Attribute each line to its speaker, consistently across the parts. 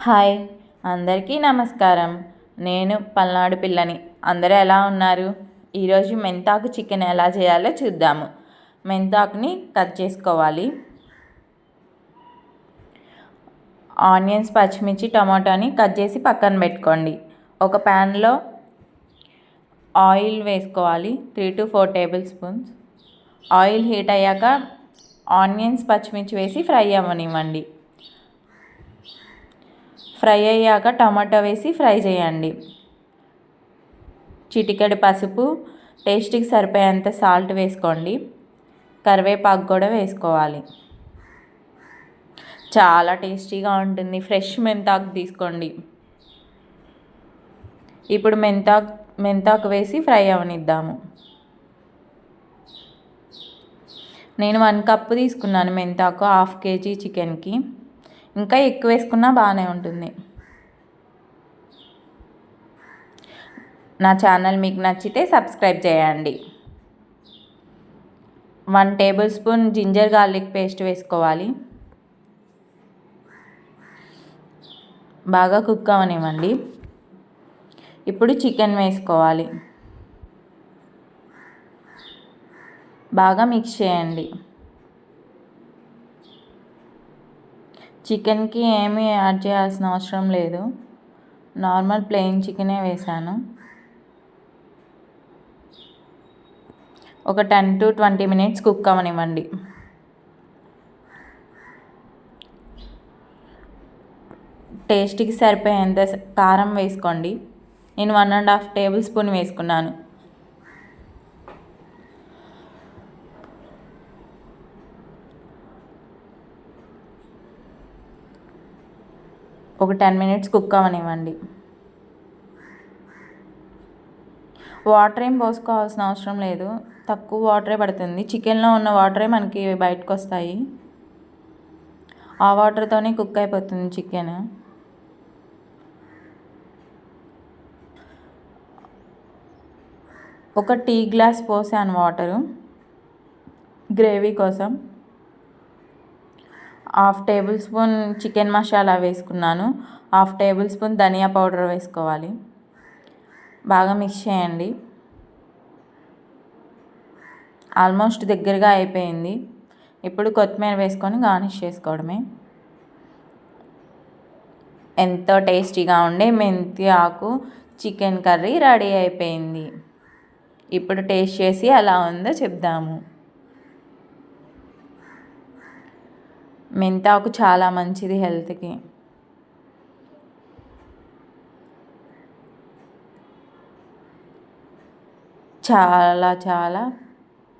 Speaker 1: Hi, అందరికీ నమస్కారం. నేను పల్నాడు పిల్లని. అందరూ ఎలా ఉన్నారు? ఈరోజు మెంతాకు చికెన్ ఎలా చేయాలో చూద్దాము. మెంతాకుని కట్ చేసుకోవాలి. ఆనియన్స్, పచ్చిమిర్చి, టమాటాని కట్ చేసి పక్కన పెట్టుకోండి. ఒక ప్యాన్లో ఆయిల్ వేసుకోవాలి, 3 to 4 table spoons. Oil heat అయ్యాక ఆనియన్స్, పచ్చిమిర్చి వేసి ఫ్రై అవ్వనివ్వండి. ఫ్రై అయ్యాక టమాటా వేసి ఫ్రై చేయండి. చిటికెడు పసుపు, టేస్ట్కి సరిపోయేంత సాల్ట్ వేసుకోండి. కరివేపాకు కూడా వేసుకోవాలి. చాలా టేస్టీగా ఉంటుంది. ఫ్రెష్ మెంతాకు తీసుకోండి. ఇప్పుడు మెంతాకు వేసి ఫ్రై అవనిద్దాము. నేను 1 కప్పు తీసుకున్నాను మెంతాకు, 1/2 kg చికెన్కి. ఇంకా ఎక్కువ వేసుకున్నా బాగానే ఉంటుంది. నా ఛానల్ మీకు నచ్చితే సబ్స్క్రైబ్ చేయండి. 1 tablespoon ginger garlic paste వేసుకోవాలి. బాగా కుక్ అవనివ్వండి. ఇప్పుడు చికెన్ వేసుకోవాలి. బాగా మిక్స్ చేయండి. చికెన్కి ఏమీ యాడ్ చేయాల్సిన అవసరం లేదు. నార్మల్ ప్లెయిన్ చికెనే వేసాను. ఒక 10 to 20 మినిట్స్ కుక్ అవనివ్వండి. టేస్ట్కి సరిపోయేంత కారం వేసుకోండి. నేను 1.5 టేబుల్ స్పూన్ వేసుకున్నాను. ఒక 10 మినిట్స్ కుక్ అవనివ్వండి. వాటర్ ఏం పోసుకోవాల్సిన అవసరం లేదు, తక్కువ వాటరే పడుతుంది. చికెన్లో ఉన్న వాటరే మనకి బయటకు వస్తాయి. ఆ వాటర్తోనే కుక్ అయిపోతుంది చికెన్. ఒక టీ గ్లాస్ పోసాను వాటరు గ్రేవీ కోసం. 1/2 టేబుల్ స్పూన్ చికెన్ మసాలా వేసుకున్నాను. 1/2 టేబుల్ స్పూన్ ధనియా పౌడర్ వేసుకోవాలి. బాగా మిక్స్ చేయండి. ఆల్మోస్ట్ దగ్గరగా అయిపోయింది. ఇప్పుడు కొత్తిమీర వేసుకొని గార్నిష్ చేసుకోవడమే. ఎంతో టేస్టీగా ఉండే మెంతి ఆకు చికెన్ కర్రీ రెడీ అయిపోయింది. ఇప్పుడు టేస్ట్ చేసి ఎలా ఉందో చెప్దాము. మెంతాకు చాలా మంచిది హెల్త్కి. చాలా చాలా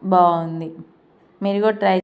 Speaker 1: బాగుంది. మీరు కూడా ట్రై